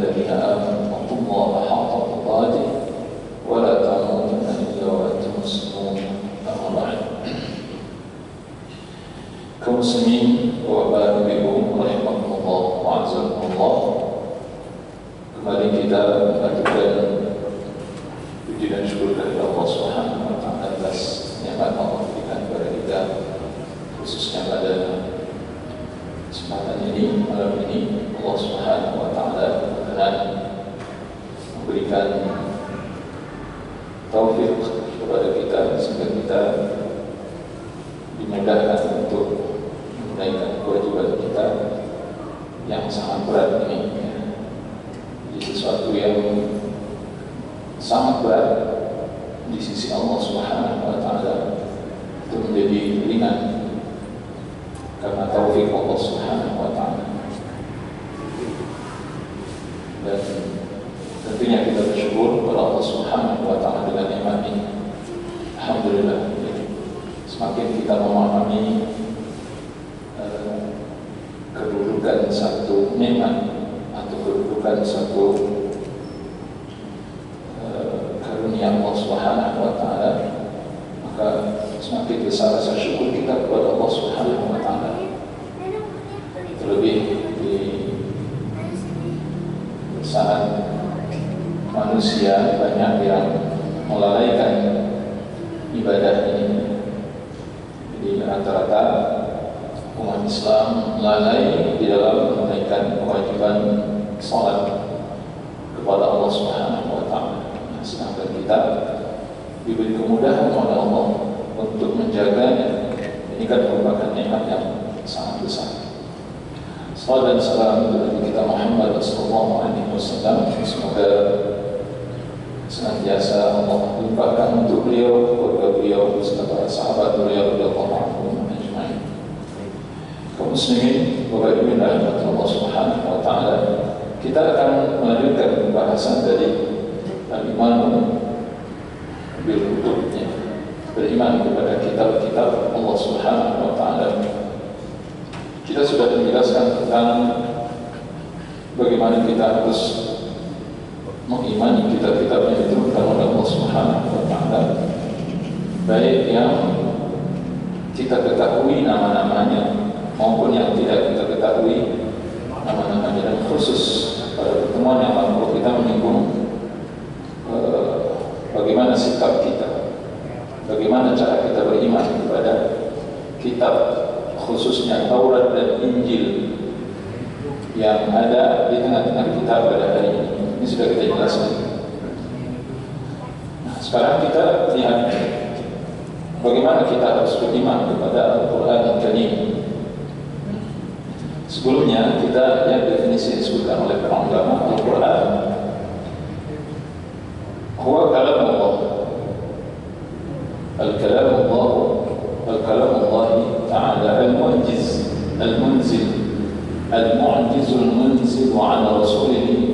الذين آمنوا اتقوا الله حق تقاته ولا تموتن إلا وأنتم مسلمون. أما بعد. Kaum muslimin wa bapak ibu rahimakumullah wa azakumullah, kembali kita mengaturkan puji dan syukur kepada Allah Subhanahu wa taala atas nikmat Allah berikan kepada kita, khususnya pada kesempatan ini, malam ini. Allah Subhanahu wa taala berkenan memberikan taufik kepada kita sehingga kita dimudahkan untuk menunaikan kewajiban kita yang sangat berat ini. Jadi sesuatu yang sangat berat di sisi Allah Subhanahu wa taala itu menjadi ringan karena taufik Allah Subhanahu wa taala. Dan tentunya kita bersyukur kepada Allah Subhanahu wa taala dengan nikmat ini. Alhamdulillah. Semakin kita memahami kedudukan satu nikmat atau kedudukan satu karunia Allah Subhanahu wa taala, maka semakin besar rasa syukur kita kepada Allah Subhanahu wa taala. Terlebih di saat manusia banyak yang melalaikan ibadah ini. Jadi rata-rata umat Islam lalai di dalam menunaikan kewajiban salat kepada Allah Subhanahu wa taala. Sedangkan kita diberi kemudahan oleh Allah untuk menjaganya. Ini kan merupakan nikmat yang sangat besar. Salam dan salam kepada kita Muhammad sallallahu alaihi wasallam. Semoga senantiasa Allah limpahkan untuk beliau, keluarga beliau, beserta para sahabat beliau radhiyallahu anhum ajma'in. Kaum muslimin, Bapak Ibu dan Allah Subhanahu wa taala, kita akan melanjutkan pembahasan dari al-iman bil kutubnya, beriman kepada kitab-kitab Allah Subhanahu wa taala. Kita sudah menjelaskan tentang bagaimana kita harus mengimani kitab-kitab yang diturunkan oleh Allah Subhanahu wa taala, baik yang kita ketahui nama-namanya maupun yang tidak kita ketahui nama-namanya. Dan khusus pada pertemuan yang lalu kita menyinggung bagaimana sikap kita, bagaimana cara kita beriman kepada kitab, khususnya Taurat dan Injil yang ada di tengah-tengah kita pada hari ini. Ini sudah kita jelaskan. Nah, sekarang kita lihat bagaimana kita harus beriman kepada Al-Quran Al-Karim. Sebelumnya kita yang definisi disebutkan oleh para ulama, Al-Quran huwa kalam Allah. Al-kalam Allah, al-kalam Allah Ta'ala al-mu'jiz, al-munzil, al-mu'jizul munzil ala rasulihi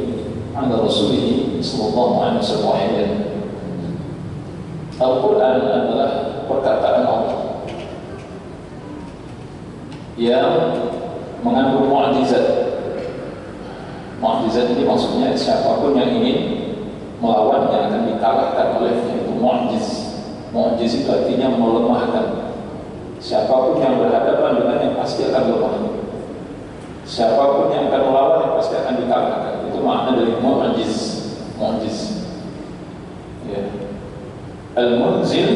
sallallahu alaihi wasallam wahyan. Al-Quran adalah perkataan Allah yang mengandung mu'jizat. Mu'jizat ini maksudnya siapapun yang ingin melawan yang akan dikalahkan olehnya, itu mu'jiz. Mu'jiz itu artinya melemahkan. Siapapun yang berhadapan dengannya pasti akan lemah. Siapapun yang akan melawan yang pasti akan dikalahkan. Itu makna dari mu'jiz. Mu'jiz. Ya. Al-munzil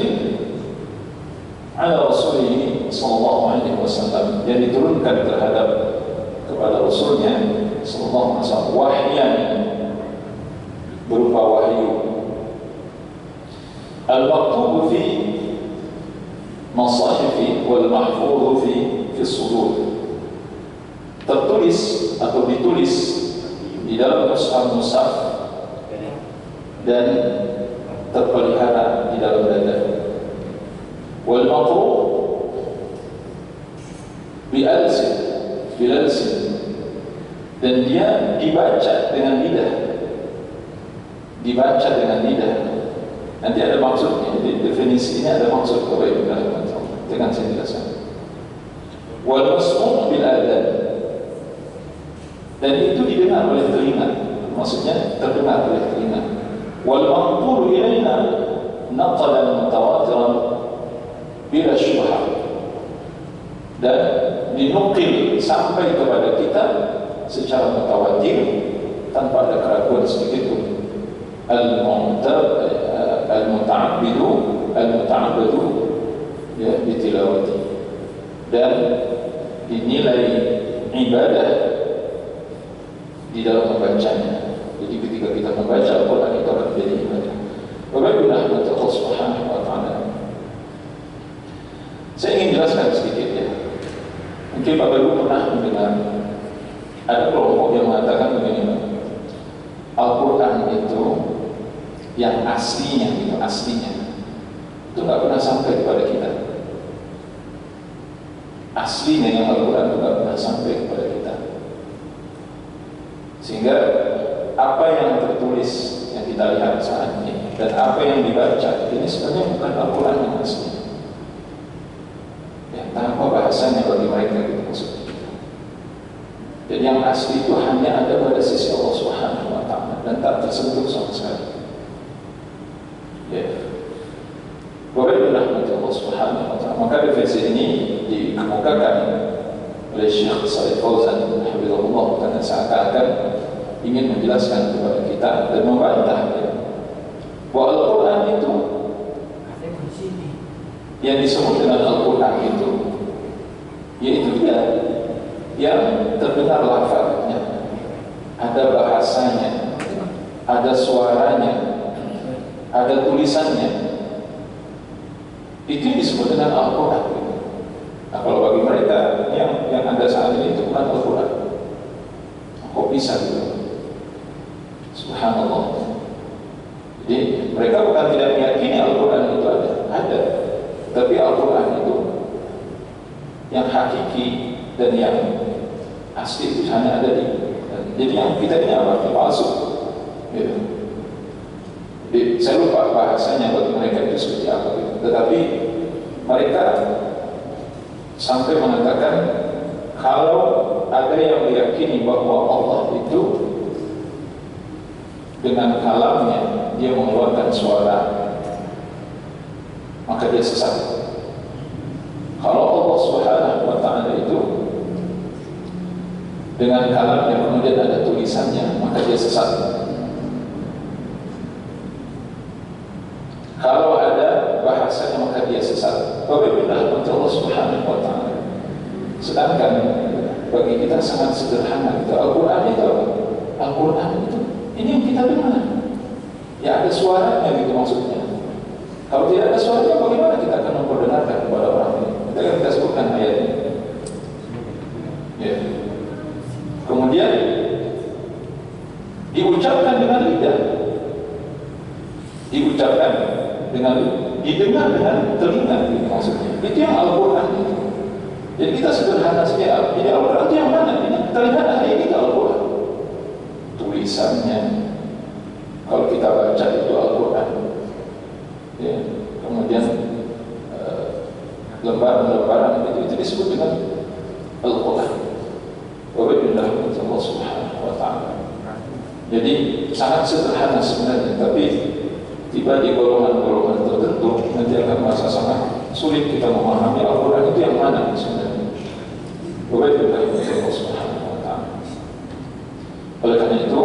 ala Rasulih sallallahu alaihi wasallam, yang diturunkan terhadap kepada Rasulnya sallallahu alaihi wasallam wahyan, berupa wahyu. Al-maktubu fi masahifi wal mahfudhu fi sudur, tertulis atau ditulis di dalam mushaf dan terpelihara di dalam dada. Wal maqru bi alsin, dan dia dibaca dengan lidah. Dibaca dengan lidah. Nanti ada maksudnya, di definisi ini ada maksud kebaikan dengan saya jelaskan. Wal masmu' bil adhan, dan itu didengar oleh telinga. maksudnya terdengar oleh telinga. Wal manqulu ilaina naqalan mutawatiran bila syubhah, dan dinukil sampai kepada kita secara mutawatir tanpa ada keraguan sedikit pun. Al-muta'abbidu ya bitilawati, dan dinilai ibadah di dalam membacanya. Jadi ketika kita membaca Al-Quran itu akan menjadi ibadah. Wabaikullah Allah subhanahu wa ta'ala. Saya ingin jelaskan sedikit ya. Mungkin Bapak Ibu pernah mendengar ada kelompok yang mengatakan begini, Al-Quran itu yang aslinya itu nggak pernah sampai kepada kita. Aslinya yang Al-Quran itu nggak pernah sampai kepada kita, sehingga apa yang tertulis yang kita lihat saat ini dan apa yang dibaca ini sebenarnya bukan Al-Quran yang asli. Ya, tanpa bahasanya bagi mereka gitu maksudnya. Jadi yang asli itu hanya ada pada sisi Allah Subhanahu wa ta'ala dan tak tersentuh sama sekali. Ya. Boleh dirahmati Allah Subhanahu wa ta'ala. Maka definisi ini dikemukakan oleh Syekh Shalih Fauzan hafizahullah ta'ala seakan-akan ingin menjelaskan kepada kita dan membantah ya, bahwa Al-Quran itu yang disebut dengan Al-Quran itu yaitu dia yang terdengar lafaznya, ada bahasanya, ada suaranya, ada tulisannya, itu disebut dengan Al-Quran. Nah, kalau bagi mereka yang ada saat ini itu bukan Al-Quran, kok bisa gitu? Subhanallah. Jadi mereka bukan tidak meyakini Al-Quran itu ada, tapi Al-Quran itu yang hakiki dan yang asli itu hanya ada di. Jadi yang kita ini apa? Palsu. Gitu. Jadi saya lupa bahasanya bagi mereka itu seperti apa gitu. Tetapi mereka sampai mengatakan kalau ada yang meyakini bahwa Allah itu dengan kalamnya dia mengeluarkan suara, maka dia sesat. Kalau Allah Subhanahu wa ta'ala itu dengan kalamnya kemudian ada tulisannya, maka dia sesat. Kalau ada bahasanya, maka dia sesat. Wabillahi Allah Subhanahu wa ta'ala. Sedangkan bagi kita sangat sederhana gitu. Al-Quran itu apa? Al-Quran itu ini yang kita dengar. Ya ada suaranya gitu maksudnya. Kalau tidak ada suaranya, bagaimana kita akan memperdengarkan kepada orang ini? Kita sebutkan ayatnya. Ya. Kemudian diucapkan dengan lidah, diucapkan dengan, didengar dengan telinga, gitu maksudnya. Itu yang Al-Quran itu. Jadi kita sederhana saja. Jadi Al-Quran itu yang mana? Ini kita lihat hari ini Al-Quran. Tulisannya, kalau kita baca itu Al-Quran. Ya. Kemudian lembaran-lembaran itu disebut dengan Al-Quran. Wabillahi Allah Subhanahu wa ta'ala. Jadi sangat sederhana sebenarnya, tapi tiba di golongan-golongan tertentu nanti akan merasa sangat sulit kita memahami Al-Quran itu yang mana sebenarnya. Wabillahi Allah Subhanahu wa ta'ala. Oleh karena itu,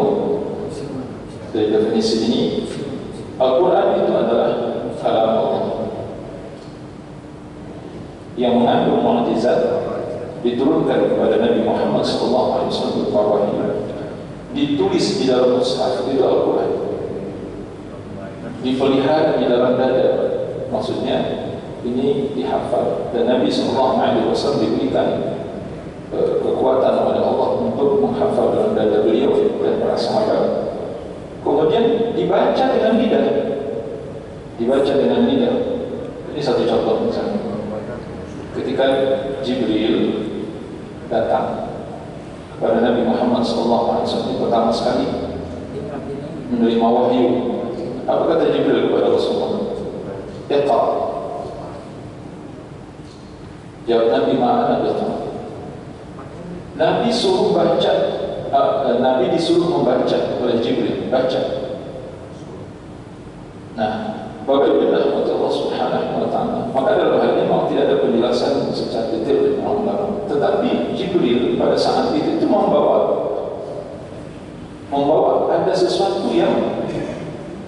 dari definisi ini, Al-Quran itu adalah kalam Allah yang mengandung mukjizat, diturunkan kepada Nabi Muhammad SAW, ditulis di dalam mushaf itu Al-Quran, dipelihara di dalam dada, maksudnya ini dihafal, dan Nabi SAW diberikan kekuatan oleh Allah untuk menghafal dalam dada beliau dan para sahabat. Kemudian dibaca dengan lidah, dibaca dengan lidah. Ini satu contoh misalnya. Ketika Jibril datang kepada Nabi Muhammad SAW pertama sekali menerima wahyu, apa kata Jibril kepada Rasulullah? Iqra. Jawab Nabi, ma'ana biqra. Nabi suruh baca Nabi disuruh membaca oleh Jibril, baca. Nah, bagaimana Allah Subhanahu wa Ta'ala? Maka dalam hal ini memang tidak ada penjelasan secara detail dari ulama. Tetapi Jibril pada saat itu membawa ada sesuatu yang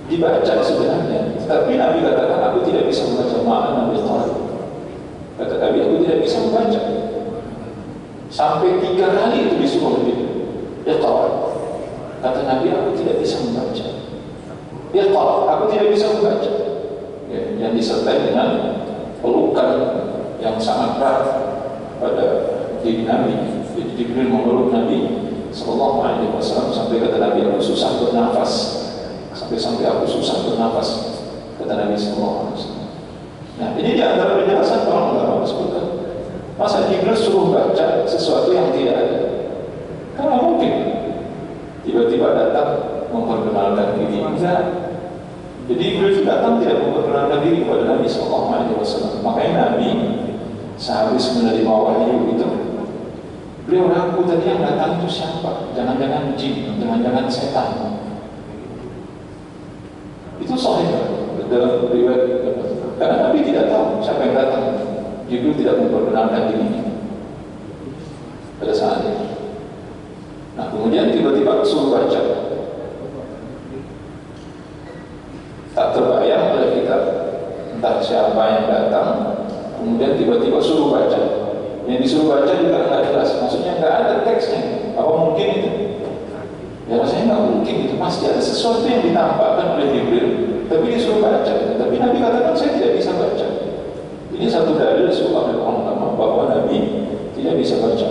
dibaca sebenarnya. Tetapi Nabi katakan, aku tidak bisa membaca ma'an Nabi Talib. Kata Nabi, aku tidak bisa membaca. Sampai 3 kali itu disuruh Nabi. Iqra. Kata Nabi, aku tidak bisa membaca. Iqra, aku tidak bisa membaca. Ya, yang disertai dengan pelukan yang sangat berat pada diri Nabi. Jadi Jibril memeluk Nabi Sallallahu Alaihi Wasallam sampai kata Nabi, aku susah bernafas. Sampai aku susah bernafas, kata Nabi Sallallahu Alaihi Wasallam. Nah, ini di antara penjelasan para ulama sebutkan. Masa Jibril suruh baca sesuatu yang tidak ada? Karena mungkin tiba-tiba datang memperkenalkan diri. Enggak. Jadi Jibril datang tidak memperkenalkan diri kepada Nabi Sallallahu Alaihi Wasallam. Makanya Nabi sehabis menerima wahyu itu, beliau ragu tadi yang datang itu siapa? Jangan-jangan jin, jangan-jangan setan. Itu sahih dalam riwayat. Karena Nabi tidak tahu siapa yang datang. Jibril tidak memperkenalkan dirinya pada saat itu. Nah, kemudian tiba-tiba suruh baca. Tak terbayang oleh kita entah siapa yang datang. Kemudian tiba-tiba suruh baca. Yang disuruh baca juga nggak jelas. Maksudnya nggak ada teksnya. Apa mungkin itu? Ya rasanya nggak mungkin itu. Pasti ada sesuatu yang ditampakkan oleh Jibril, tapi disuruh baca. Tapi Nabi katakan, saya tidak bisa baca. Ini satu dalil oleh orang ulama bahwa Nabi tidak bisa baca.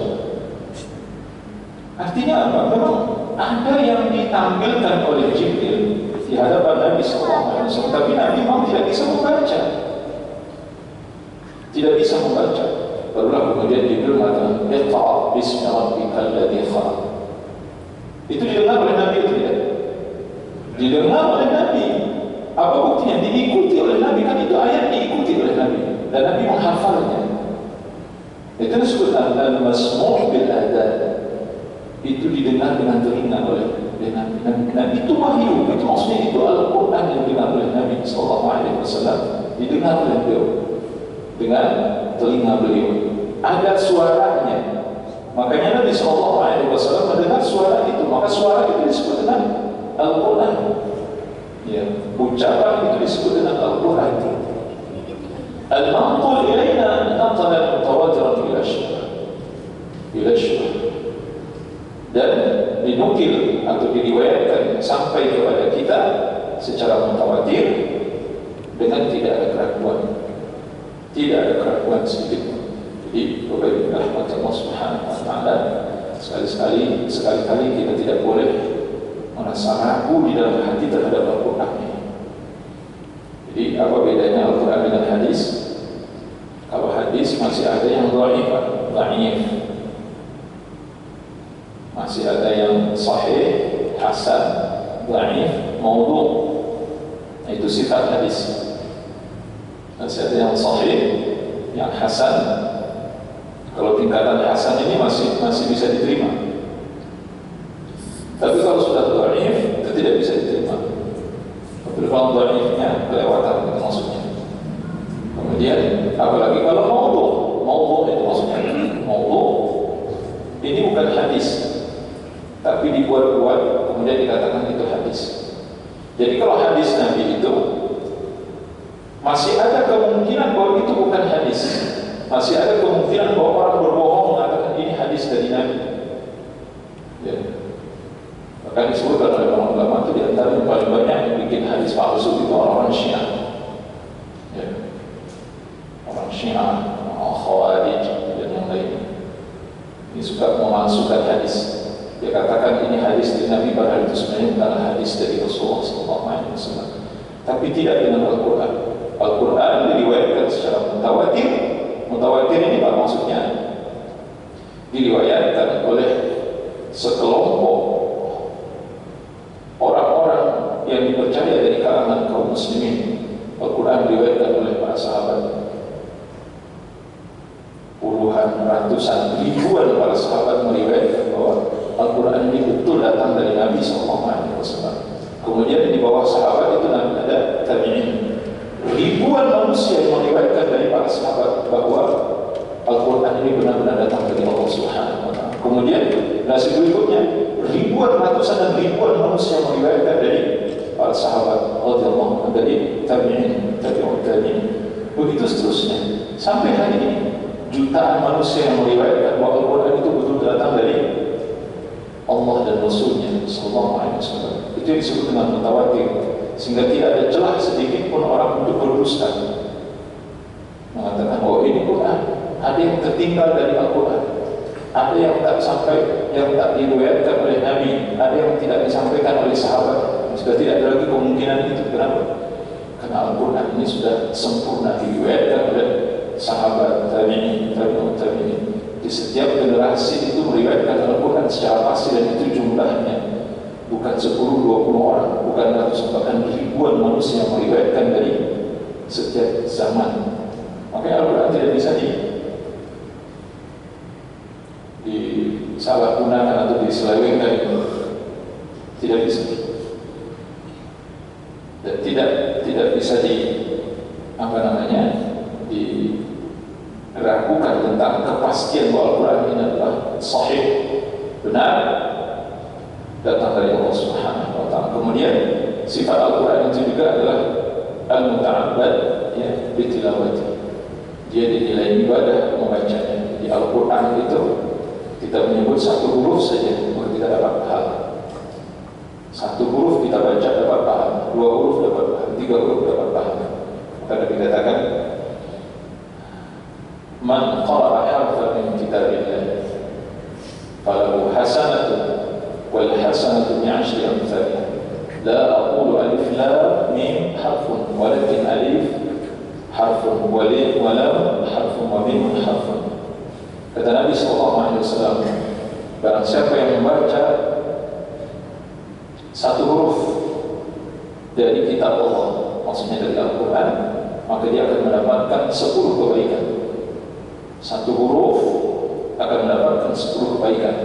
Artinya apa? Memang ada yang ditampilkan oleh Jibril di hadapan Nabi SAW, tapi Nabi memang tidak bisa membaca. Tidak bisa membaca. Barulah kemudian Jibril mengatakan, Iqra' bismi rabbikal ladzi khalaq. Itu didengar oleh Nabi atau tidak? Didengar oleh Nabi. Apa buktinya? Diikuti oleh Nabi. Kan itu ayat diikuti oleh Nabi. Dan Nabi menghafalnya. Itu disebut al-masmu' bil adan. Itu didengar dengan telinga oleh Nabi. Dan itu wahyu. Itu maksudnya itu Al-Quran yang didengar oleh Nabi SAW. Didengar oleh beliau dengan telinga beliau. Ada suaranya. Makanya Nabi SAW mendengar suara itu. Maka suara itu disebut dengan Al-Quran. Ya, ucapan itu disebut dengan Al-Quran. Al-manqul ilaina naqala mutawatiran ila syubah. Dan dinukil atau diriwayatkan sampai kepada kita secara mutawatir dengan tidak ada keraguan. Tidak ada keraguan sedikit. Jadi Bapak rahmat Allah Subhanahu wa Ta'ala, sekali-kali kita tidak boleh merasa ragu di dalam hati terhadap Al-Quran. Jadi apa bedanya Al-Quran dengan hadis? Kalau hadis masih ada yang dhaif, masih ada yang sahih, hasan, dhaif, maudhu'. Itu sifat hadis. Masih ada yang sahih, yang hasan. Kalau tingkatan hasan ini masih bisa diterima. Tapi kalau sudah dhaif itu tidak bisa diterima. Tapi kalau dhaifnya kelewatan itu maksudnya. Kemudian apalagi kalau maudhu' itu maksudnya maudhu' ini bukan hadis, tapi dibuat-buat kemudian dikatakan itu hadis. Jadi kalau hadis Nabi itu masih ada kemungkinan bahwa itu bukan hadis. Masih ada kemungkinan bahwa orang berbohong mengatakan ini hadis dari Nabi. Ya. Maka disebutkan oleh para ulama itu di antara yang paling banyak yang bikin hadis palsu itu orang-orang Syiah. Ya. Orang Syiah, orang Khawarij dan yang lain. Ini suka memalsukan hadis. Dia katakan ini hadis dari Nabi, padahal itu sebenarnya bukan hadis dari Rasulullah SAW. Tapi tidak dengan Al-Quran. Al-Quran diriwayatkan secara mutawatir. Mutawatir ini apa maksudnya? Diriwayatkan oleh sekelompok orang-orang yang dipercaya dari kalangan kaum muslimin. Al-Quran diriwayatkan oleh para sahabat. Puluhan, ratusan, ribuan para sahabat meriwayatkan bahwa Al-Quran ini datang dari Nabi SAW. Kemudian di bawah sahabat itu ada tabi'in. Ribuan manusia yang meriwayatkan dari para sahabat bahwa Al-Quran ini benar-benar datang dari Allah Subhanahu wa Ta'ala. Kemudian nasi berikutnya, ribuan, ratusan dan ribuan manusia yang meriwayatkan dari para sahabat radhiyallahu anhum, dari tabi'in, tabi'in. Begitu seterusnya. Sampai hari ini jutaan manusia yang meriwayatkan bahwa Al-Quran itu betul datang dari Allah dan Rasulnya sallallahu alaihi wasallam. Itu yang disebut dengan mutawatir, sehingga tidak ada celah sedikit pun orang untuk berdusta mengatakan bahwa ini Quran ada yang tertinggal dari Al-Quran, ada yang tak sampai, yang tak diriwayatkan oleh Nabi, ada yang tidak disampaikan oleh sahabat. Sudah tidak ada lagi kemungkinan itu. Kenapa? Karena Al-Quran ini sudah sempurna diriwayatkan oleh sahabat, tabi'in, tabi'in. Di setiap generasi itu meriwayatkan Al-Quran secara pasti, dan itu jumlahnya bukan 10-20 orang, bukan ratusan, bahkan ribuan manusia yang meriwayatkan dari setiap zaman. Makanya Al-Quran tidak bisa disalahgunakan atau diselewengkan, tidak bisa, dan tidak bisa diragukan tentang kepastian bahwa Al-Quran ini adalah sahih, benar, datang dari Allah Subhanahu wa Ta'ala. Kemudian sifat Al-Quran itu juga adalah al-muta'abbad, ya, bitilawati. Dia dinilai ibadah membacanya. Di Al-Quran itu kita menyebut satu huruf saja maka kita dapat pahala. Satu huruf kita baca dapat pahala, 2 huruf dapat pahala, 3 huruf dapat pahala. Maka dikatakan man qara'a harfan min kitabillah falahu hasanatun wal hasanatu bi'ashri amsalha. La aqulu alif lam mim harfun walakin alif harfun wa lam harfun wa mim harfun. Kata Nabi SAW, barang siapa yang membaca satu huruf dari kitab Allah, maksudnya dari Al-Quran, maka dia akan mendapatkan 10 kebaikan. Satu huruf akan mendapatkan 10 kebaikan.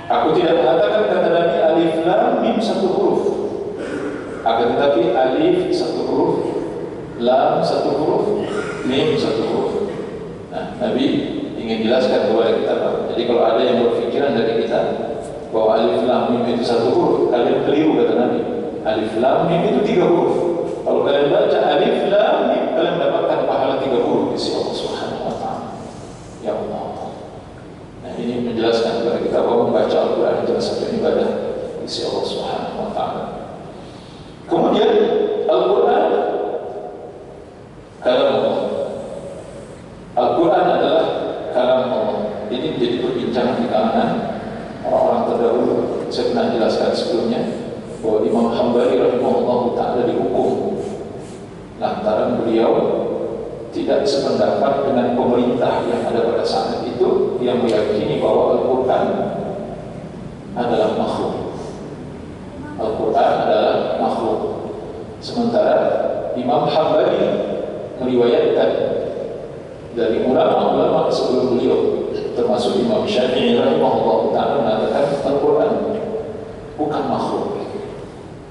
Aku tidak mengatakan kata Nabi alif lam mim satu huruf, akan tetapi alif satu huruf, lam satu huruf, mim satu huruf. Nah, Nabi ingin jelaskan kepada kita. Jadi kalau ada yang berpikiran dari kita bahwa alif lam mim itu satu huruf, kalian keliru, kata Nabi. Alif lam mim itu 3 huruf. Kalau kalian baca alif lam mim, kalian mendapatkan pahala 3 huruf di sisi Allah Subhanahu wa Ta'ala. Ya Allah. Nah, ini menjelaskan kepada kita bahwa membaca Al-Quran adalah satu ibadah di sisi Allah Subhanahu wa Ta'ala. Kemudian Al-Quran kalam Allah. Al-Quran adalah kalam Allah. Ini menjadi perbincangan di kalangan orang-orang terdahulu. Saya pernah jelaskan sebelumnya bahwa Imam Hambali rahimahullah ta'ala dihukum lantaran beliau tidak sependapat dengan pemerintah yang ada pada saat itu yang meyakini bahwa Al-Quran adalah makhluk. Al-Quran adalah makhluk. Sementara Imam Hambali meriwayatkan dari ulama-ulama sebelum beliau, termasuk Imam Syafi'i rahimahullah ta'ala, mengatakan Al-Quran bukan makhluk.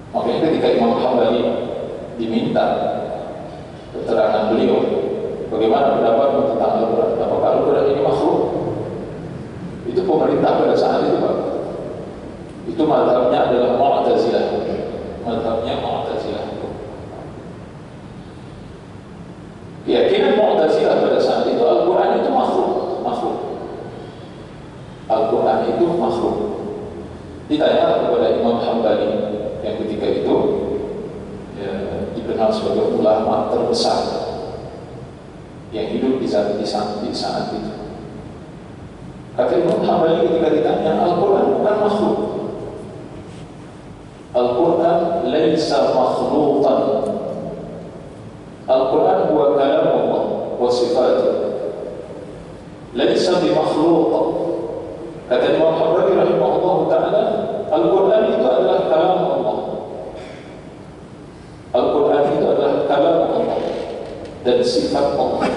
Makanya ketika Imam Hambali diminta keterangan beliau, bagaimana pendapatmu tentang Al-Quran, apakah Al-Quran ini makhluk? Itu pemerintah pada saat itu, Pak. Itu mazhabnya adalah Mu'tazilah. Mazhabnya Mu'tazilah. Keyakinan Mu'tazilah pada saat itu Al-Quran itu makhluk. Al-Quran itu makhluk. Ditanya kepada Imam Hambali yang ketika itu ya, dikenal sebagai ulama terbesar yang hidup di saat itu. Kata Imam Hambali ketika ditanya, Al-Quran bukan makhluk. Al-Quran laisa makhluqan. Al-Quran huwa kalam Allah wa sifatih. Laisa bi makhluq. Kata Imam Hambali rahimahullah ta'ala, Al-Quran itu adalah kalam Allah. Al-Quran itu adalah kalam Allah dan sifat Allah.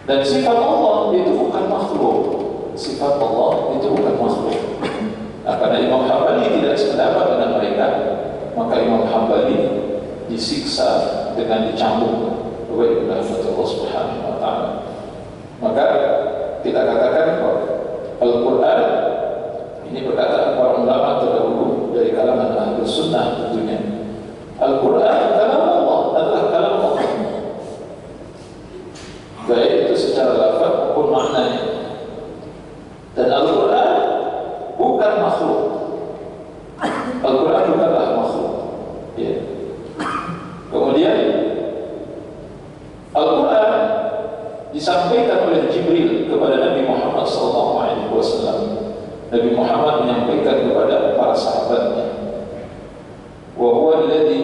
Dan sifat Allah itu bukan makhluk. Sifat Allah itu bukan makhluk. disiksa dengan dicambuk oleh Allah Subhanahu wa taala. Maka kita katakan bahwa Al-Qur'an ini perkataan para ulama terdahulu dari kalangan Ahlus Sunnah tentunya. Al-Qur'an kalam Allah, adalah kalam Allah. Baik itu secara lafaz maupun maknanya. Dan Al-Qur'an bukan makhluk. Al-Quran bukanlah makhluk. Ya. Kemudian Al-Quran disampaikan oleh Jibril kepada Nabi Muhammad SAW. Nabi Muhammad menyampaikan kepada para sahabatnya, wa huwa alladhi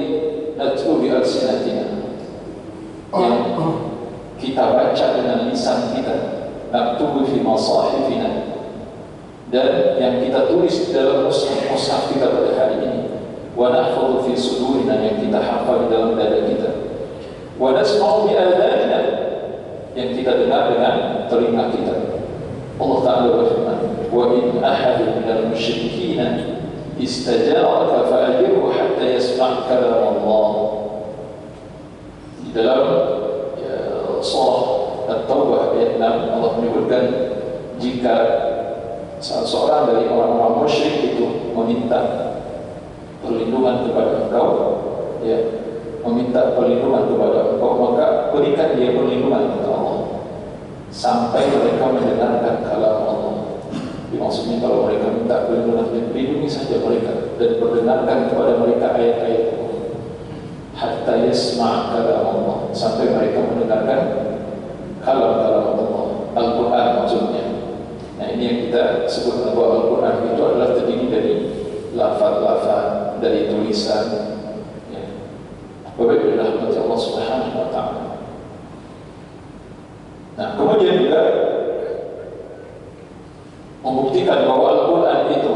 natlu bi alsinatina, yang kita baca dengan lisan kita, naktubu fi masahifina, dan yang kita tulis di dalam mushaf kita pada hari ini, wa nahfadhu fi sudurina, yang kita hafal di dalam dada kita, wa nasma'u bi adhanina, yang kita dengar dengan telinga kita. Allah Ta'ala berfirman, wa in ahadun minal musyrikina istajaraka fa'ajirhu hatta yasma' kalam Allah. Di dalam surah At-Taubah ayat 6 Allah menyebutkan jika salah seorang dari orang-orang musyrik itu meminta perlindungan kepada engkau, ya, meminta perlindungan kepada engkau, maka berikan dia perlindungan kepada Allah sampai mereka mendengarkan kalam Allah. Maksudnya kalau mereka minta perlindungan, lindungi saja mereka dan perdengarkan kepada mereka ayat-ayat Allah. Hatta yasma' kalam Allah, sampai mereka mendengarkan kalam-kalam Allah, Al-Quran maksudnya. Nah, ini yang kita sebut bahwa Al-Quran itu adalah terdiri dari lafaz-lafaz, dari tulisan, ya. Wabillahi rahmati Allah Subhanahu wa taala. Nah, kemudian juga membuktikan bahwa Al-Quran itu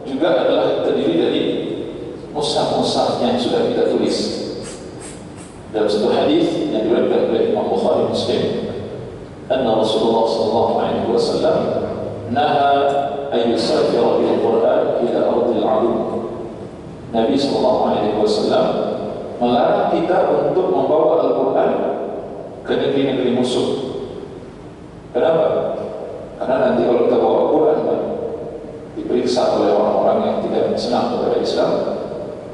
juga adalah terdiri dari mushaf-mushaf yang sudah kita tulis. Dalam satu hadis yang diriwayatkan oleh Imam Bukhari Muslim, anna Rasulullah sallallahu alaihi wasallam naha an yusafira bil Quran ila ardil adu. Nabi sallallahu alaihi wasallam melarang kita untuk membawa Al-Quran ke negeri-negeri musuh. Kenapa? Karena nanti kalau kita bawa Al-Quran diperiksa oleh orang-orang yang tidak senang kepada Islam,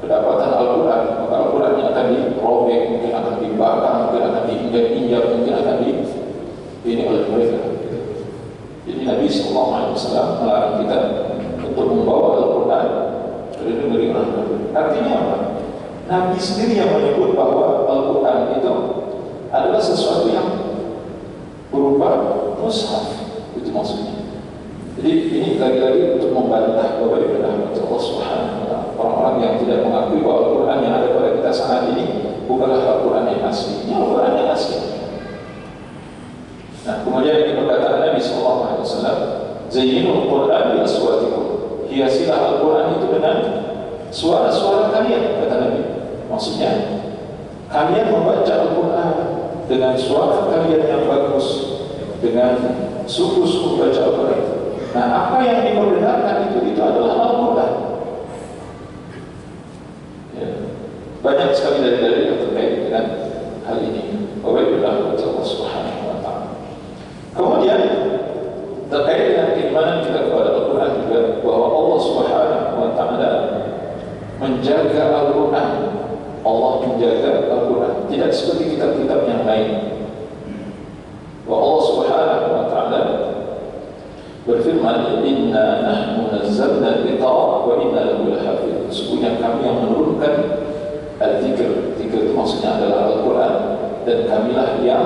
kedapatan Al-Quran, maka Al-Quran yang akan dirobek, mungkin akan dibakar, mungkin akan diinjak-injak, mungkin akan ini oleh mereka. Jadi Nabi SAW melarang kita untuk membawa Al-Quran dari negeri orang kafir. Artinya apa? Nabi sendiri yang menyebut bahwa Al-Quran itu adalah sesuatu yang berupa mushaf. Itu maksudnya. Jadi ini lagi-lagi untuk membantah bahwa Allah Subhanahu wa taala, orang-orang yang tidak mengakui bahwa Al-Quran yang ada pada kita saat ini bukanlah Al-Quran yang asli. Ini Al-Quran yang asli. Nah, kemudian ini perkataan Nabi SAW, Zayyinul Quran bi aswatikum, hiasilah Al-Quran itu dengan suara-suara kalian, kata Nabi. Maksudnya, kalian membaca Al-Quran dengan suara kalian yang bagus, dengan suku-suku baca Al-Quran. Nah, apa yang diperdengarkan itu adalah Al-Quran. Ya. Banyak sekali dari yang terkait dengan hal ini. Wabillahi Allah Subhanahu wa taala. Kemudian terkait dengan keimanan kita kepada Al-Quran juga, bahwa Allah Subhanahu wa taala menjaga Al-Quran. Allah menjaga Al-Quran, tidak seperti kitab-kitab yang lain. Allah Subhanahu wa taala berfirman, inna nahnu nazzalna al-dhikra wa inna lahu lahafidhun. Sesungguhnya kami yang menurunkan al-dzikr. Dzikr itu maksudnya adalah Al-Quran, dan kamilah yang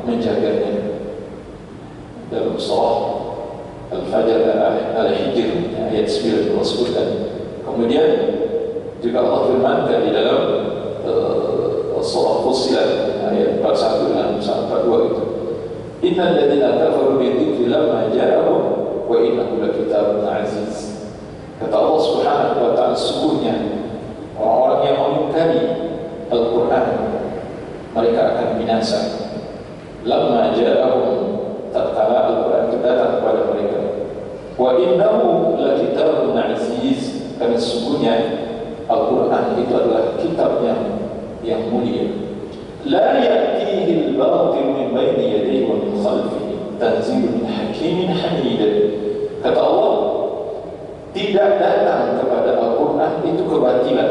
menjaganya. Dalam surah Al-Fajr Al-Hijr ayat 9 disebutkan. Kemudian juga Allah firmankan di dalam surah Fussilat ayat 41 dan 42 itu, innal ladzina kafaru bi dzikri lamma ja'ahum wa innahu lakitabun aziz. Kata Allah Subhanahu wa taala, sesungguhnya orang-orang yang mengingkari Al-Quran mereka akan binasa. Lamma ja'ahum, tatkala Al-Quran itu datang kepada mereka. Wa innahu lakitabun aziz, karena sesungguhnya Al-Quran itu adalah kitab yang mulia. La ya'tihi al-batil min bayni yadayhi wa min khalfihi tanzilun min hakimin hamid. Kata Allah, tidak datang kepada Al-Quran itu kebatilan,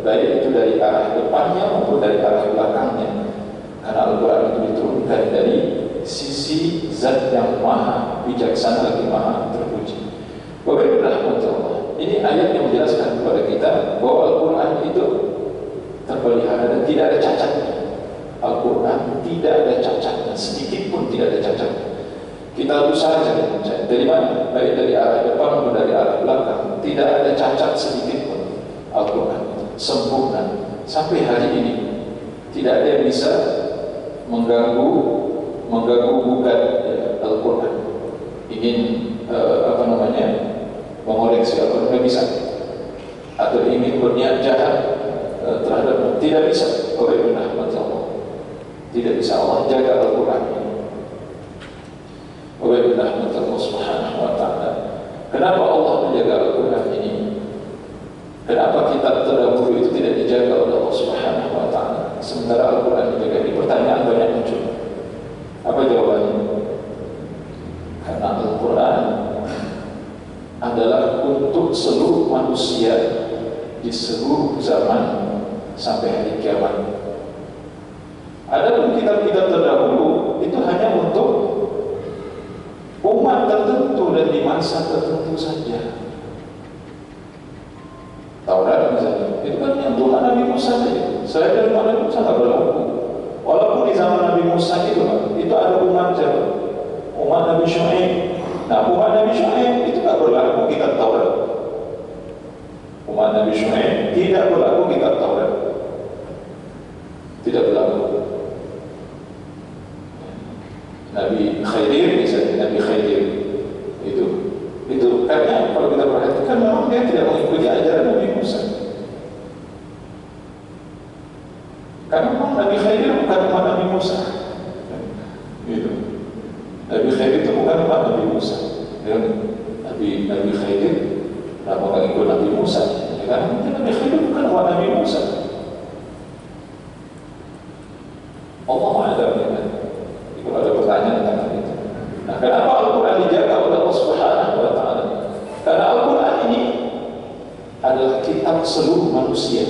baik itu dari arah depannya maupun dari arah belakangnya, karena Al-Quran itu diturunkan dari sisi zat yang maha bijaksana lagi maha terpuji. Bapak Ibu rahmat Allah, ini ayat yang menjelaskan kepada kita bahwa Al-Quran itu terpelihara dan tidak ada cacatnya. Al-Quran tidak ada cacatnya, sedikit pun tidak ada cacatnya. Kita berusaha saja dari mana, baik dari arah depan maupun dari arah belakang, tidak ada cacat sedikit pun. Al-Quran sempurna sampai hari ini, tidak ada yang bisa mengganggu gugat Al-Quran. Ingin mengoreksi Al-Quran tidak bisa, atau ingin berniat jahat terhadap, tidak bisa. Oleh rahmat Allah, tidak bisa Allah jaga Al-Quran ini. Oleh rahmat Allah Subhanahu wa ta'ala. Kenapa Allah menjaga Al-Quran ini? Kenapa kitab terdahulu itu tidak dijaga oleh Allah Subhanahu wa ta'ala, sementara Al-Quran dijaga? Ini pertanyaan banyak muncul. Apa jawabannya? Karena Al-Quran adalah untuk seluruh manusia di seluruh zaman sampai hari kiamat. Adapun kitab-kitab terdahulu itu hanya untuk umat tertentu dan di masa tertentu saja. Taurat misalnya, itu kan yang Tuhan Nabi Musa saja. Selain dari Nabi Musa tidak berlaku. Walaupun di zaman Nabi Musa itu ada umat siapa? Umat Nabi Syuaib. Nah, umat Nabi Syuaib itu tidak berlaku kitab Taurat. Umat Nabi Syuaib tidak berlaku kitab Taurat. Tidak berlaku. Nabi Khidir misalnya, Nabi Khidir itu karena kalau kita perhatikan memang dia tidak mengikuti ajaran Nabi Musa. Karena memang Nabi Khidir bukan umat Nabi Musa. Gitu. Nabi Khidir itu bukan umat Nabi Musa. Nabi Khidir tidak mengikut Nabi Musa. Karena Nabi Khidir bukan umat Nabi Musa. Allah ada. Kalau ada pertanyaan tentang itu. Nah, kenapa Al-Quran dijaga oleh Allah Subhanahu wa ta'ala? Karena Al-Quran ini adalah kitab seluruh manusia.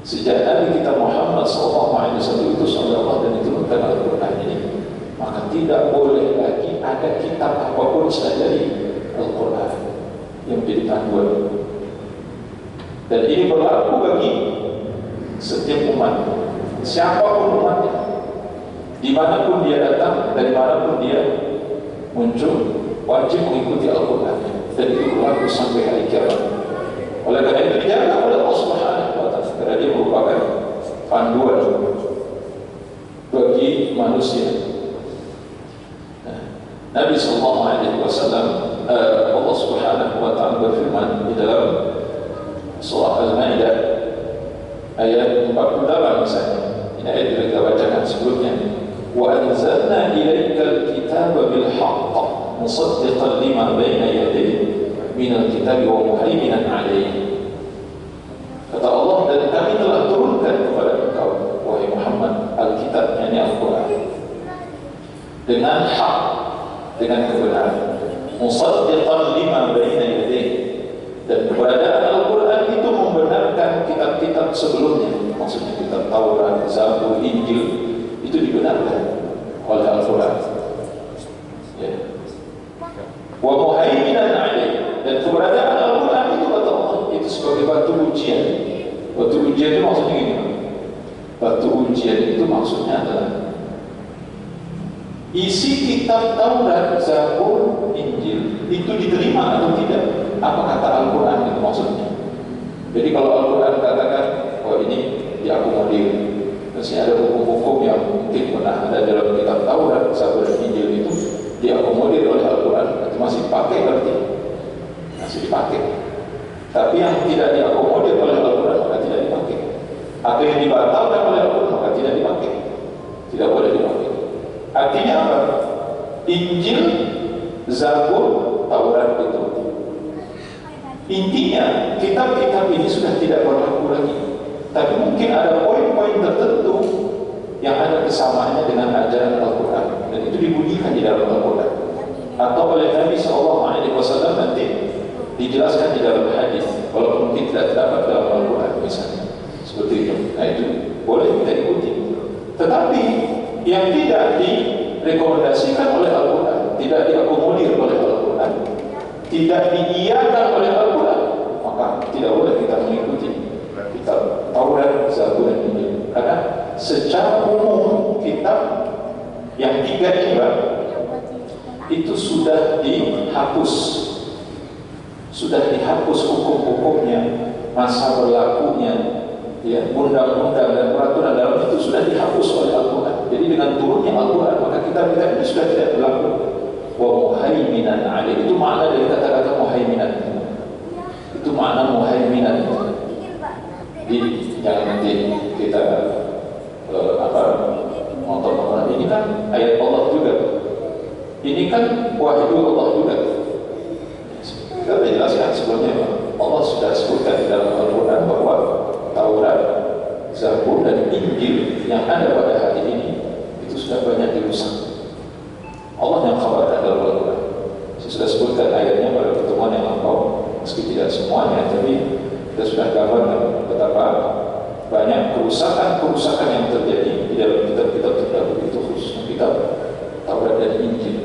Sejak Nabi kita Muhammad SAW itu Allah dan diturunkan Al-Quran ini, maka tidak boleh lagi ada kitab apapun selain dari Al-Quran yang menjadi panduan. Dan ini berlaku bagi setiap umat, siapapun umatnya, dimanapun dia datang, dari manapun dia muncul, wajib mengikuti Al-Quran, dan itu berlaku sampai hari kiamat. Oleh karena itu dijaga oleh Allah Subhanahu wa ta'ala, karena dia merupakan panduan bagi manusia. Nabi SAW, Allah Subhanahu wa ta'ala berfirman di dalam surah Al-Maidah ayat 48 misalnya. Ini ayat yang kita bacakan sebelumnya. وَأَنزَلْنَا إِلَيْكَ الْكِتَابَ بِالْحَقِّ مُصَدِّقًا لِمَا بَيْنَ يَدَيْهِ مِنَ الْكِتَابِ وَمُهَيْمِنًا عَلَيْهِ. Kata Allah, dan kami telah turunkan kepada engkau, wahai Muhammad, Alkitab, yakni Al-Quran, dengan hak, dengan kebenaran. Musaddiqan lima baina yadayhi, dan keberadaan Al-Quran itu membenarkan kitab-kitab sebelumnya, maksudnya kitab Taurat, Zabur, Injil, itu dibenarkan oleh Al-Quran. Ya. Wa muhaiminan alaihi, dan keberadaan Al-Quran itu kata Allah itu sebagai batu ujian. Batu ujian itu maksudnya gimana? Batu ujian itu maksudnya adalah isi kitab Taurat, Zabur, Injil itu diterima atau tidak? Apa kata Al-Quran itu maksudnya? Jadi kalau Al-Quran katakan, oh ini diakomodir, masih ada hukum-hukum yang mungkin pernah ada dalam kitab Taurat, Zabur, dan Injil itu diakomodir oleh Al-Quran, itu masih dipakai berarti, masih dipakai. Tapi yang tidak diakomodir oleh Al-Quran maka tidak dipakai. Atau yang dibatalkan oleh Al-Quran maka tidak dipakai, tidak boleh dipakai. Artinya apa? Injil, Zabur, Taurat itu intinya kitab-kitab ini sudah tidak berlaku lagi. Tapi mungkin ada poin-poin tertentu yang ada kesamaannya dengan ajaran Al-Quran, dan itu dibunyikan di dalam Al-Quran atau oleh Nabi SAW nanti dijelaskan di dalam hadis, walaupun mungkin tidak terdapat dalam Al-Quran misalnya, seperti itu. Nah itu boleh kita ikuti. Tetapi yang tidak direkomendasikan oleh Al-Quran, tidak diakomodir oleh Al-Quran, tidak diiyakan oleh Al-Quran, maka tidak boleh kita mengikuti kitab Taurat, Zabur, dan Injil. Karena secara umum kitab yang tiga ini itu sudah dihapus hukum-hukumnya, masa berlakunya, ya, undang-undang dan peraturan dalam itu sudah dihapus oleh Al-Quran. Jadi dengan turunnya Al-Quran, maka kitab-kitab ini sudah tidak berlaku. Wa muhaiminan alaih, itu makna dari kata-kata muhaiminan. Itu makna muhaiminan. Jadi jangan nanti kita nonton ini kan ayat Allah juga. Ini kan wahyu Allah juga. Kita sudah jelaskan sebelumnya, Allah sudah sebutkan di dalam Al-Quran bahwa Taurat, Zabur, dan Injil yang ada pada hari ini itu sudah banyak dirusak. Allah yang khabarkan dalam Al-Quran. Saya sudah sebutkan ayatnya pada pertemuan yang lampau, meski tidak semuanya, tapi kita sudah gambarkan betapa banyak kerusakan-kerusakan yang terjadi di dalam kitab-kitab terdahulu itu, khususnya kitab Taurat dan Injil.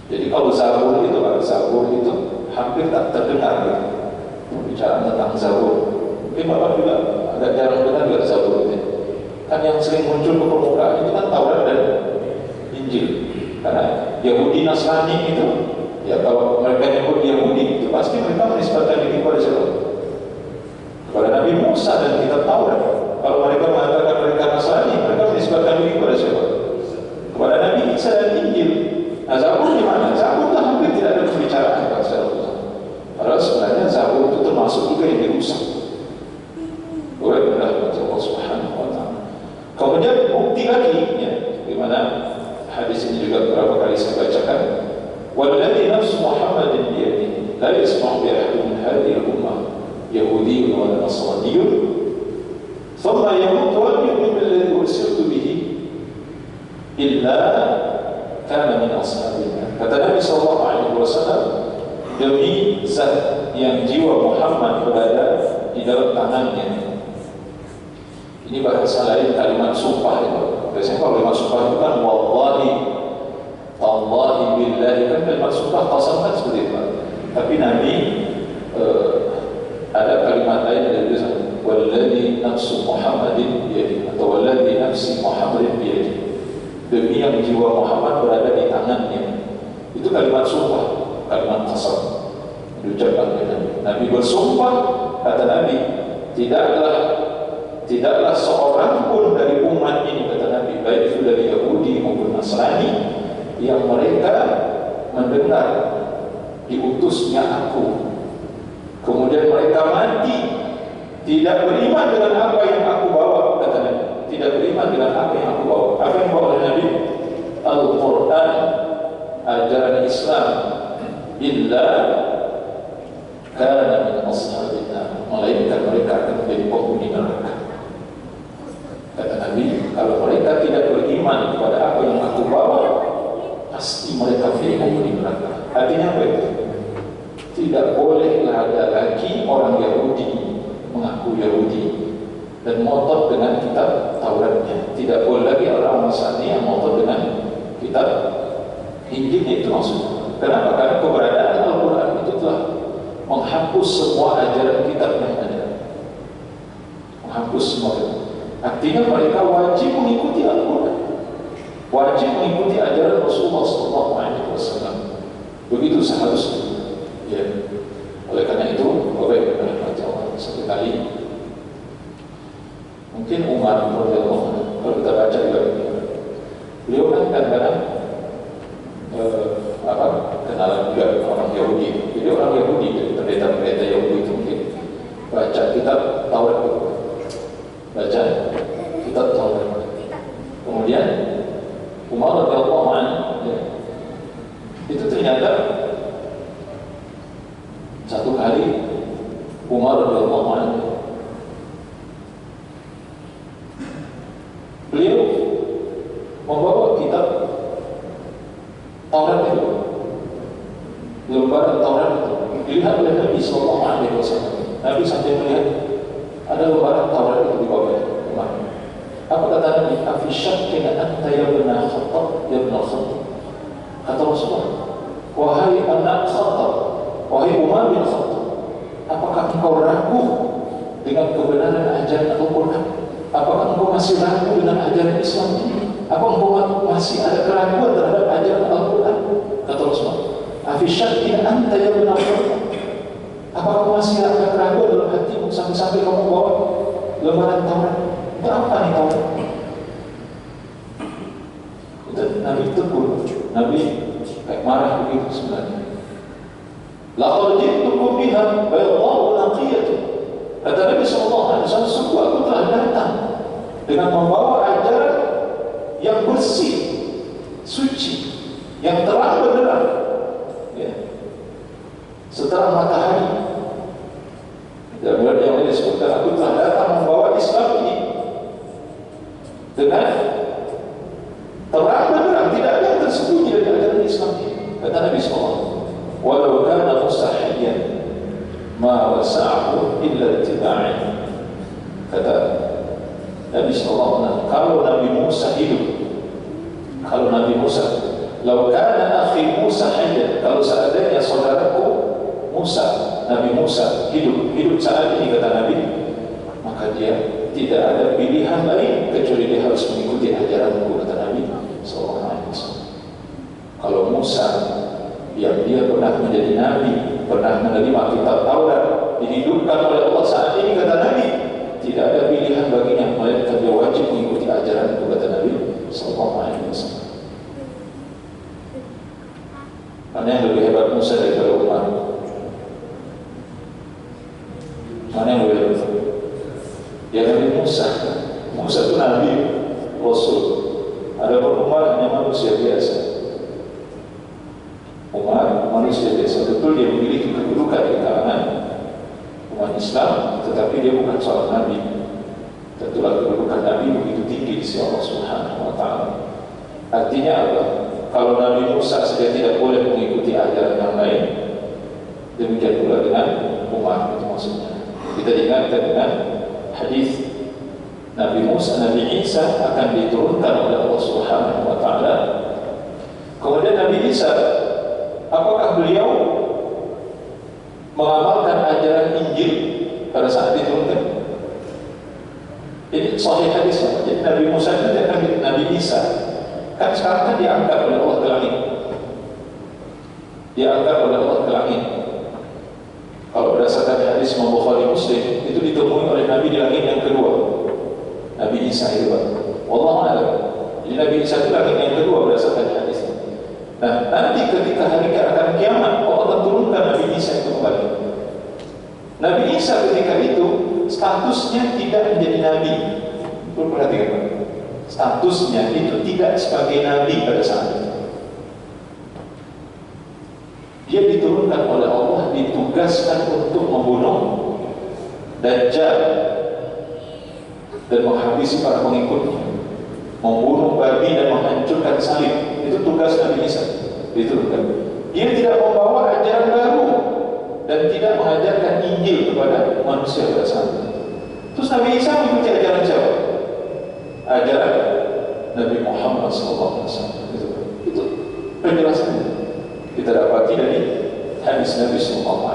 Jadi kalau Zabur itu hampir tak terdengar gitu. Bicara tentang Zabur, mungkin Bapak juga agak jarang dengar juga Zabur itu. Kan yang sering muncul ke permukaan itu kan Taurat dan Injil. Karena Yahudi Nasrani itu, ya kalau mereka nyebut Yahudi itu pasti mereka menisbatkan diri kepada siapa? Kepada Nabi Musa dan kitab Taurat. Kalau mereka mengatakan mereka Nasrani, mereka menisbatkan diri kepada siapa? Kepada Nabi Isa dan Injil. Nah, Zabur di mana? Zabur itu hampir tidak ada pembicaraan secara khusus. Padahal sebenarnya Zabur itu termasuk juga yang dirusak oleh Allah Subhanahu wa Ta'ala. Kemudian bukti lagi, ya, di mana hadis ini juga beberapa kali saya bacakan. Walladzi nafsu Muhammadin biyadihi la yasma'u bi ahadin min hadhihi al-ummah yahudiyyun wa nasraniyyun thumma yamut wa yu'min billadzi ursiltu bihi illa kana min ashabillah. Kata Nabi SAW, demi zat yang jiwa Muhammad berada di dalam tangannya. Ini bahasa lain kalimat sumpah itu. Biasanya kalau kalimat sumpah itu kan wallahi, tallahi, billahi, kan kalimat sumpah qasam kan seperti itu. Tapi Nabi ada kalimat lain dari tulisan walladzi nafsu Muhammadin biyadihi atau walladzi nafsi Muhammadin biyadihi. Demi yang jiwa Muhammad berada di tangannya. Itu kalimat sumpah, kalimat qasam diucapkan oleh Nabi. Nabi bersumpah, kata Nabi, tidaklah seorang pun dari umat ini, kata Nabi, baik itu dari Yahudi maupun Nasrani, yang mereka mendengar diutusnya aku, kemudian mereka mati tidak beriman dengan apa yang aku bawa, kata Nabi. Tidak beriman dengan apa yang aku bawa. Apa yang bawa oleh Nabi? Al-Quran, ajaran Islam. Illa kana min ashabina, melainkan mereka akan menjadi penghuni neraka. Kata Nabi, kalau mereka tidak beriman kepada apa yang aku bawa, pasti mereka menjadi penghuni neraka. Artinya apa itu? Tidak bolehlah ada lagi orang Yahudi mengaku Yahudi dan ngotot dengan kitab Tauratnya. Tidak boleh lagi orang Nasrani yang ngotot dengan kitab Injilnya. Itu maksudnya. Kenapa? Karena keberadaan Al-Quran itu telah menghapus semua ajaran kitab yang ada. Menghapus semua itu. Artinya mereka wajib mengikuti Al-Quran, wajib mengikuti ajaran Rasulullah SAW. Begitu seharusnya. Ya. Oleh karena itu, Bapak Ibu Allah, satu kali mungkin Umar radhiyallahu anhu, kalau kita baca juga beliau kan kadang-kadang kenalan juga orang Yahudi. Jadi orang Yahudi, pendeta-pendeta Yahudi itu mungkin baca kitab Taurat, baca kitab Taurat. Kemudian Umar radhiyallahu anhu, ya, itu ternyata satu kali Umar radhiyallahu anhu lembaran Taurat itu dilihat oleh Nabi Sallallahu Alaihi Wasallam. Nabi sampai melihat ada lembaran Taurat itu di bawah Umar. Apa kata Nabi? Afi syakkin anta ya ibn Khattab, ya ibn Khattab. Kata Rasulullah, wahai anak Khattab, wahai Umar bin Khattab, apakah engkau ragu dengan kebenaran ajaran Al-Quran? Apakah engkau masih ragu dengan ajaran Islam ini? Apa engkau masih ada keraguan terhadap ajaran Al-Quran? Kata Rasulullah, afi syakkin anta ya ibn Khattab. Apakah kamu masih ada keraguan dalam hatimu sampai-sampai kamu bawa lembaran Taurat? Itu apa nih Taurat? Nabi tegur, Nabi kayak marah begitu sebenarnya. Laqad ji'tukum biha baydha'u naqiyatun. Kata Nabi sallallahu alaihi wasallam, sungguh aku telah datang dengan membawa ajaran yang bersih, suci, yang terang benderang, ya, setelah matahari. Dan yang disebutkan, aku telah datang membawa Islam ini dengan terang benderang, tidak ada yang tersembunyi dari ajaran Islam ini. Kata Nabi SAW, walau kana mustahiyan ma wasa'ahu illa ittiba'i. Kata Nabi SAW, kalau Nabi Musa hidup, kalau Nabi Musa, lau kana akhi Musa hayyan, kalau seandainya saudaraku Musa, Nabi Musa hidup saat ini, kata Nabi, maka dia tidak ada pilihan lain kecuali dia harus mengikuti ajaranku, kata Nabi sallallahu alaihi wasallam. Kalau Musa yang dia pernah menjadi nabi, pernah menerima kitab Taurat, dihidupkan oleh Allah saat ini, kata Nabi, tidak ada pilihan baginya melainkan dia wajib mengikuti ajaranku, kata Nabi sallallahu alaihi wasallam. Mana yang lebih hebat, Musa daripada Umar? Mana yang lebih hebat? Ya Nabi Musa. Musa itu Nabi, Rasul. Adapun Umar hanya manusia biasa. Umar manusia biasa. Betul dia memiliki kedudukan di kalangan umat Islam, tetapi dia bukan seorang Nabi. Tentulah kedudukan Nabi begitu tinggi di sisi Allah Subhanahu Wa Taala. Artinya apa? Kalau Nabi Musa saja tidak boleh mengikuti ajaran yang lain, demikian pula dengan Umar, itu maksudnya. Kita diingatkan dengan hadis Nabi Musa, Nabi Isa akan diturunkan oleh Allah Subhanahu Wa Taala. Kemudian Nabi Isa, apakah beliau mengamalkan ajaran Injil pada saat diturunkan? Ini sahih hadisnya. Jadi Nabi Musa itu akan Nabi Isa kan sekarang kan diangkat oleh Allah ke langit. Diangkat oleh Allah ke langit. Kalau berdasarkan hadis Imam Bukhari Muslim, itu ditemui oleh Nabi di langit yang kedua. Nabi Isa itu, wallahu a'lam. Jadi Nabi Isa itu langit yang kedua berdasarkan hadis. Nah, nanti ketika hari akan kiamat, Allah akan turunkan Nabi Isa itu kembali. Nabi Isa ketika itu statusnya tidak menjadi nabi. Perhatikan, Pak. Statusnya itu tidak sebagai nabi pada saat itu. Dia diturunkan oleh Allah, ditugaskan untuk membunuh Dajjal dan menghabisi para pengikutnya, membunuh babi dan menghancurkan salib. Itu tugas Nabi Isa, diturunkan. Dia tidak membawa ajaran baru dan tidak mengajarkan Injil kepada manusia pada saat itu. Terus Nabi Isa mengikuti ajaran siapa? Ajaran Nabi Muhammad SAW. Itu penjelasannya kita dapati dari hadis Nabi SAW.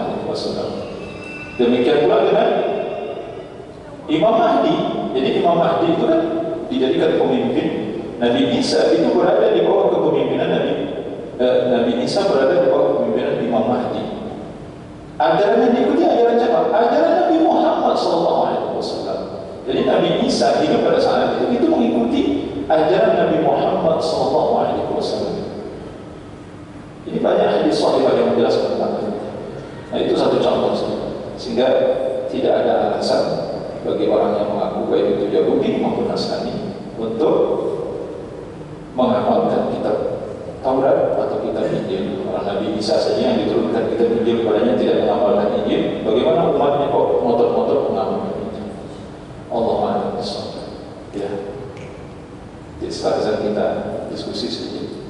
Demikian pula dengan Imam Mahdi. Jadi Imam Mahdi itu kan dijadikan pemimpin. Nabi Isa itu berada di bawah kepemimpinan Nabi Isa berada di bawah kepemimpinan Imam Mahdi. Ajaran yang diikuti ajaran siapa? Ajaran Nabi Muhammad SAW. Jadi Nabi Isa hidup pada saat itu mengikuti ajaran Nabi Muhammad SAW. Ini banyak hadis sahih yang menjelaskan tentang itu. Nah, itu satu contoh sehingga tidak ada alasan bagi orang yang mengaku baik itu Yahudi maupun Nasrani untuk mengamalkan kitab Taurat atau kitab Injil. Orang Nabi Isa saja yang diturunkan kitab Injil kepadanya tidak mengamalkan Injil, bagaimana umatnya kok motor-motor mengamalkan Injil? Allah Maha Besar. Ya. Jadi setelah kita diskusi sedikit.